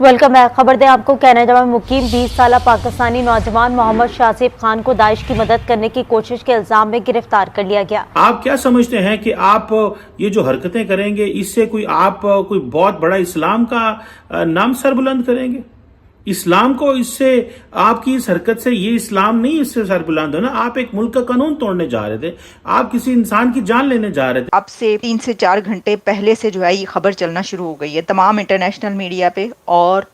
Welcome है। खबर दें आपको, कनाडा में मुकीम 20 साला पाकिस्तानी नौजवान मोहम्मद शासिब खान को दाइश की मदद करने की कोशिश के इल्जाम में गिरफ्तार कर लिया गया। आप क्या समझते हैं कि आप ये जो हरकतें करेंगे इससे कोई बहुत बड़ा इस्लाम का नाम सरबुलंद करेंगे? इस्लाम को इससे, आपकी इस हरकत से ये इस्लाम नहीं इससे सरबुलंद होना। आप एक मुल्क का कानून तोड़ने जा रहे थे, आप किसी इंसान की जान लेने जा रहे थे। अब से 3 से 4 घंटे पहले से जो है ये खबर चलना शुरू हो गई है तमाम इंटरनेशनल मीडिया पे और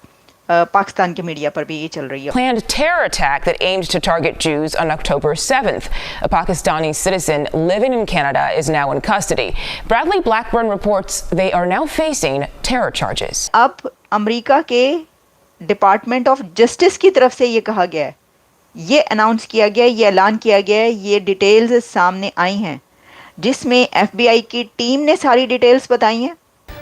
पाकिस्तान के मीडिया पर भी ये चल रही है। Planned terror attack that aimed to target Jews on October 7th. A Pakistani citizen living in Canada is now in custody. Bradley Blackburn reports they are now facing terror charges. अब America के department of justice की तरफ से ये कहा गया है, ये अनाउंस किया गया है, ये ऐलान किया गया है, ये डिटेल्स सामने आई हैं जिसमें FBI की टीम ने सारी डिटेल्स बताई हैं।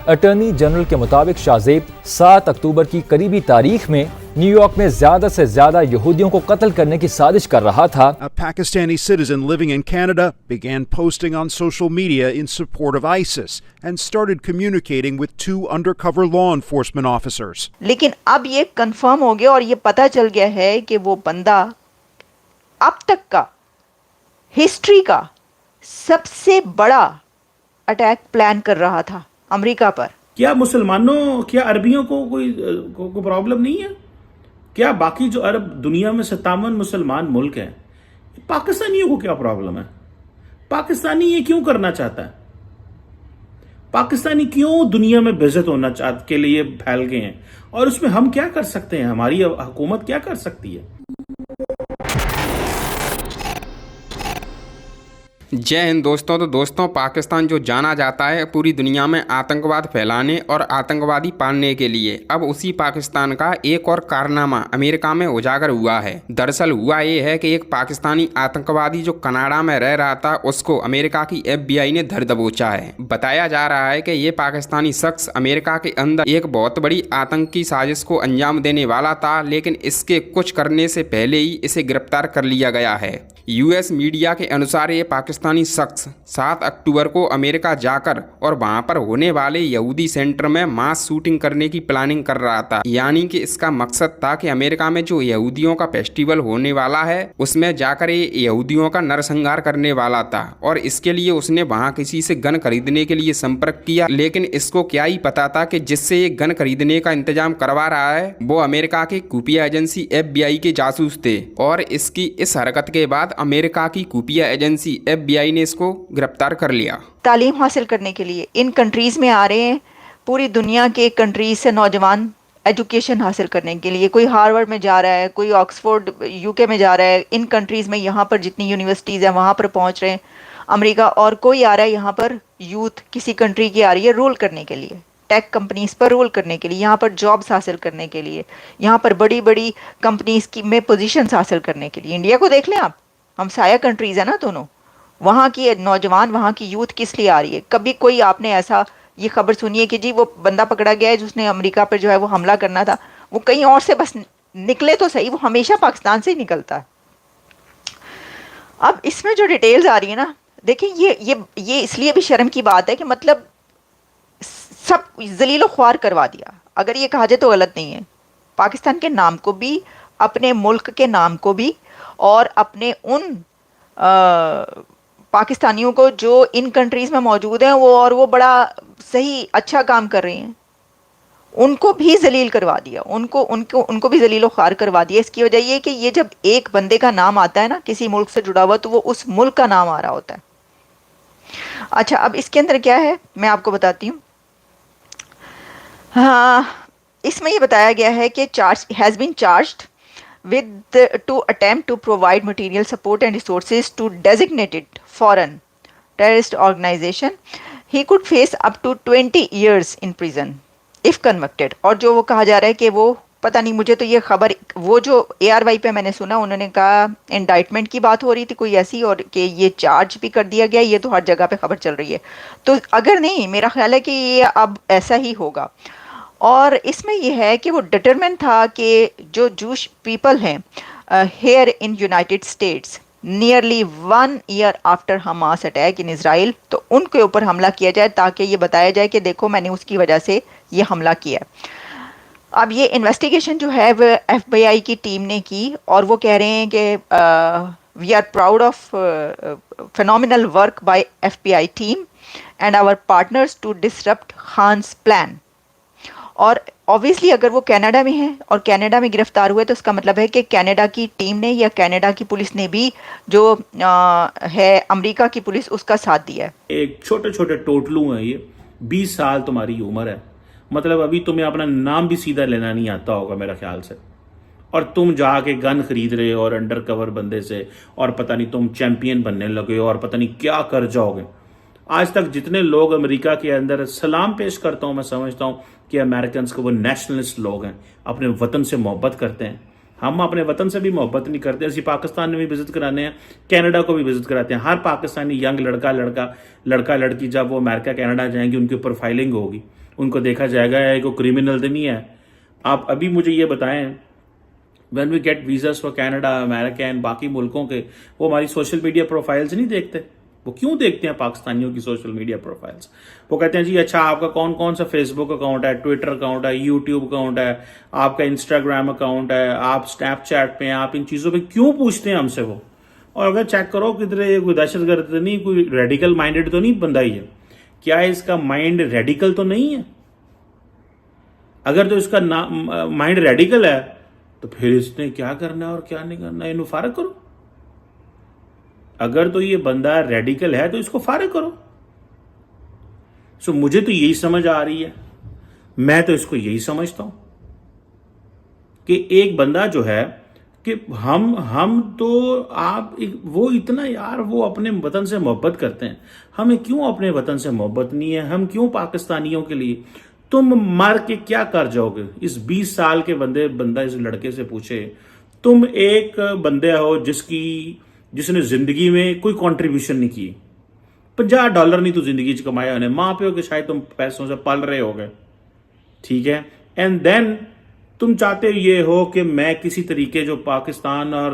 अटॉर्नी जनरल के मुताबिक शाज़ेब 7 अक्टूबर की करीबी तारीख में न्यूयॉर्क में ज्यादा से ज्यादा यहूदियों को कत्ल करने की साजिश कर रहा था। A Pakistani citizen living in Canada began posting on social media in support of ISIS and started communicating with 2 undercover law enforcement officers. लेकिन अब ये कंफर्म हो गया और ये पता चल गया है कि वो बंदा अब तक का हिस्ट्री का सबसे बड़ा अटैक प्लान कर रहा था अमेरिका पर। क्या मुसलमानों, क्या अरबियों को कोई प्रॉब्लम नहीं है? क्या बाकी जो अरब दुनिया में 57 मुसलमान मुल्क हैं, पाकिस्तानियों को क्या प्रॉब्लम है? पाकिस्तानी ये क्यों करना चाहता है? पाकिस्तानी क्यों दुनिया में बेइज्जत होना के लिए फैल गए हैं? और उसमें हम क्या कर सकते हैं? हमारी हुकूमत क्या कर सकती है? जय हिंद दोस्तों। तो दोस्तों, पाकिस्तान जो जाना जाता है पूरी दुनिया में आतंकवाद फैलाने और आतंकवादी पालने के लिए, अब उसी पाकिस्तान का एक और कारनामा अमेरिका में उजागर हुआ है। दरअसल हुआ ये है कि एक पाकिस्तानी आतंकवादी जो कनाडा में रह रहा था उसको अमेरिका की FBI ने धर दबोचा है। बताया जा रहा है कि ये पाकिस्तानी शख्स अमेरिका के अंदर एक बहुत बड़ी आतंकी साजिश को अंजाम देने वाला था, लेकिन इसके कुछ करने से पहले ही इसे गिरफ्तार कर लिया गया है। US मीडिया के अनुसार ये पाकिस्तानी शख्स 7 अक्टूबर को अमेरिका जाकर और वहां पर होने वाले यहूदी सेंटर में मास शूटिंग करने की प्लानिंग कर रहा था। यानी कि इसका मकसद था कि अमेरिका में जो यहूदियों का फेस्टिवल होने वाला है उसमें जाकर ये यहूदियों का नरसंहार करने वाला था, और इसके लिए उसने वहां किसी से गन खरीदने के लिए संपर्क किया। लेकिन इसको क्या ही पता था कि जिससे ये गन खरीदने का इंतजाम करवा रहा है वो अमेरिका की खुफिया एजेंसी FBI के जासूस थे, और इसकी इस हरकत के बाद अमेरिका की खुफिया एजेंसी FBI ने इसको गिरफ्तार कर लिया। तालीम हासिल करने के लिए इन कंट्रीज़ में आ रहे हैं, पूरी दुनिया के कंट्रीज से नौजवान एजुकेशन हासिल करने के लिए। कोई हार्वर्ड में जा रहा है, कोई ऑक्सफोर्ड UK में जा रहा है। इन कंट्रीज़ में यहाँ पर जितनी यूनिवर्सिटीज़ हैं वहाँ पर पहुँच रहे हैं अमेरिका, और कोई आ रहा है यहाँ पर यूथ किसी कंट्री की आ रही है रोल करने के लिए, टेक कंपनीज़ पर रोल करने के लिए, यहाँ पर जॉब्स हासिल करने के लिए, यहाँ पर बड़ी बड़ी कंपनीज़ की में पोजीशंस हासिल करने के लिए। इंडिया को देख लें आप, हम साया कंट्रीज़ है ना दोनों। वहाँ की नौजवान, वहाँ की यूथ किस लिए आ रही है? कभी कोई आपने ऐसा ये खबर सुनी है कि जी वो बंदा पकड़ा गया है जिसने अमेरिका पर जो है वो हमला करना था, वो कहीं और से बस निकले तो सही, वो हमेशा पाकिस्तान से ही निकलता है। अब इसमें जो डिटेल्स आ रही है ना, देखिए ये इसलिए भी शर्म की बात है कि मतलब सब जलीलो ख्वार करवा दिया, अगर ये कहा जाए तो गलत नहीं है। पाकिस्तान के नाम को भी, अपने मुल्क के नाम को भी, और अपने उन पाकिस्तानियों को जो इन कंट्रीज़ में मौजूद हैं वो बड़ा सही अच्छा काम कर रहे हैं, उनको भी जलील करवा दिया, उनको भी जलीलो ख्वार करवा दिया। इसकी वजह ये कि ये जब एक बंदे का नाम आता है ना किसी मुल्क से जुड़ा हुआ, तो वो उस मुल्क का नाम आ रहा होता है। अच्छा, अब इसके अंदर क्या है मैं आपको बताती हूँ। हाँ, इसमें ये बताया गया है कि has been charged with to attempt to provide material support and resources to designated foreign terrorist organization. He could face up to 20 years in prison if convicted. और जो वो कहा जा रहा है कि वो पता नहीं, मुझे तो ये खबर वो जो ARY पे मैंने सुना, उन्होंने कहा इंडाइटमेंट की बात हो रही थी कोई ऐसी, और कि ये चार्ज भी कर दिया गया। ये तो हर जगह पे खबर चल रही है, तो अगर नहीं, मेरा ख्याल है कि ये अब ऐसा ही होगा। और इसमें यह है कि वो डिटरमिन था कि जो जूश पीपल हैं here in United states nearly 1 year after Hamas attack in Israel, तो उनके ऊपर हमला किया जाए ताकि ये बताया जाए कि देखो मैंने उसकी वजह से ये हमला किया है। اب یہ انویسٹیگیشن جو ہے وہ FBI کی ٹیم نے کی اور وہ کہہ رہے ہیں کہ we are proud of phenomenal work by FBI team and our partners to disrupt Khan's plan. اور obviously اگر وہ کینیڈا میں ہیں اور کینیڈا میں گرفتار ہوئے تو اس کا مطلب ہے کہ کینیڈا کی ٹیم نے یا کینیڈا کی پولیس نے بھی جو ہے امریکہ کی پولیس اس کا ساتھ دیا ہے. ایک چھوٹے چھوٹے ٹوٹلو ہیں یہ, 20 سال تمہاری عمر ہے, مطلب ابھی تمہیں اپنا نام بھی سیدھا لینا نہیں آتا ہوگا میرا خیال سے, اور تم جا کے گن خرید رہے ہو اور انڈر کور بندے سے, اور پتہ نہیں تم چیمپئن بننے لگے ہو اور پتہ نہیں کیا کر جاؤ گے. آج تک جتنے لوگ امریکہ کے اندر سلام پیش کرتا ہوں, میں سمجھتا ہوں کہ امریکنز کو وہ نیشنلسٹ لوگ ہیں, اپنے وطن سے محبت کرتے ہیں. ہم اپنے وطن سے بھی محبت نہیں کرتے. اسی پاکستان میں بھی وزٹ کرانے ہیں, کینیڈا کو بھی وزٹ کراتے ہیں. ہر پاکستانی ینگ لڑکا لڑکی جب وہ امریکہ کینیڈا جائیں گے ان کی پروفائلنگ ہوگی, ان کو دیکھا جائے گا کہ کوئی کرمنل تو نہیں ہے. آپ ابھی مجھے یہ بتائیں, when we get visas for Canada, امریکہ اینڈ باقی ملکوں کے, وہ ہماری سوشل میڈیا پروفائلز نہیں دیکھتے. وہ کیوں دیکھتے ہیں پاکستانیوں کی سوشل میڈیا پروفائلز؟ وہ کہتے ہیں جی اچھا آپ کا کون کون سا فیس بک اکاؤنٹ ہے, ٹویٹر اکاؤنٹ ہے, یوٹیوب اکاؤنٹ ہے, آپ کا انسٹاگرام اکاؤنٹ ہے, آپ اسنیپ چیٹ پہ ہیں, آپ ان چیزوں پہ کیوں پوچھتے ہیں ہم سے وہ؟ اور اگر چیک کرو کدھر کوئی دہشت گرد تو نہیں, کوئی ریڈیکل مائنڈیڈ تو نہیں بندہ ہی ہے, کیا اس کا مائنڈ ریڈیکل تو نہیں ہے؟ اگر تو اس کا مائنڈ ریڈیکل ہے تو پھر اس نے کیا کرنا ہے اور کیا نہیں کرنا ہے, انہوں فارغ کرو. اگر تو یہ بندہ ریڈیکل ہے تو اس کو فارغ کرو. مجھے تو یہی سمجھ آ رہی ہے, میں تو اس کو یہی سمجھتا ہوں کہ ایک بندہ جو ہے کہ ہم تو آپ وہ اتنا یار وہ اپنے وطن سے محبت کرتے ہیں, ہمیں کیوں اپنے وطن سے محبت نہیں ہے؟ ہم کیوں پاکستانیوں کے لیے, تم مر کے کیا کر جاؤ گے؟ اس 20 سال کے بندہ اس لڑکے سے پوچھے, تم ایک بندے ہو جس نے زندگی میں کوئی کنٹریبیوشن نہیں کی, $50 نہیں تو زندگی کمایا انہیں, ماں پیو کے شاید تم پیسوں سے پل رہے ہو گئے, ٹھیک ہے, اینڈ دین تم چاہتے یہ ہو کہ میں کسی طریقے جو پاکستان اور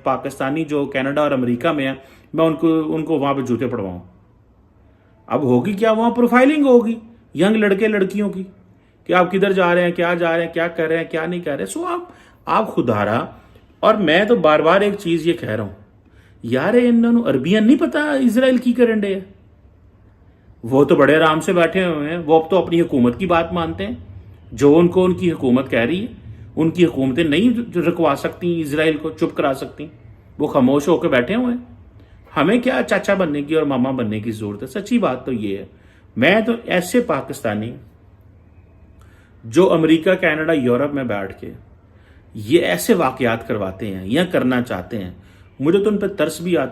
پاکستانی جو کینیڈا اور امریکہ میں ہیں میں ان کو وہاں پہ جوتے پڑواؤں. اب ہوگی کیا وہاں پروفائلنگ ہوگی ینگ لڑکے لڑکیوں کی کہ آپ کدھر جا رہے ہیں, کیا جا رہے ہیں, کیا کر رہے ہیں, کیا نہیں کر رہے. سو آپ خدارا. اور میں تو بار بار ایک چیز یہ کہہ رہا ہوں یار, انہوں عربیاں نہیں پتا اسرائیل کی کرن ڈے ہے, وہ تو بڑے آرام سے بیٹھے ہوئے ہیں, وہ اب تو اپنی حکومت کی بات مانتے ہیں, جو ان کی حکومت کہہ رہی ہے. ان کی حکومتیں نہیں رکوا سکتی اسرائیل کو, چپ کرا سکتی, وہ خاموش ہو کے بیٹھے ہوئے ہیں. ہمیں کیا چاچا بننے کی اور ماما بننے کی ضرورت ہے؟ سچی بات تو یہ ہے. میں تو ایسے پاکستانی جو امریکہ کینیڈا یورپ میں بیٹھ کے یہ ایسے واقعات کرواتے ہیں یا کرنا چاہتے ہیں, مجھے تو ان پہ ترس بھی آتا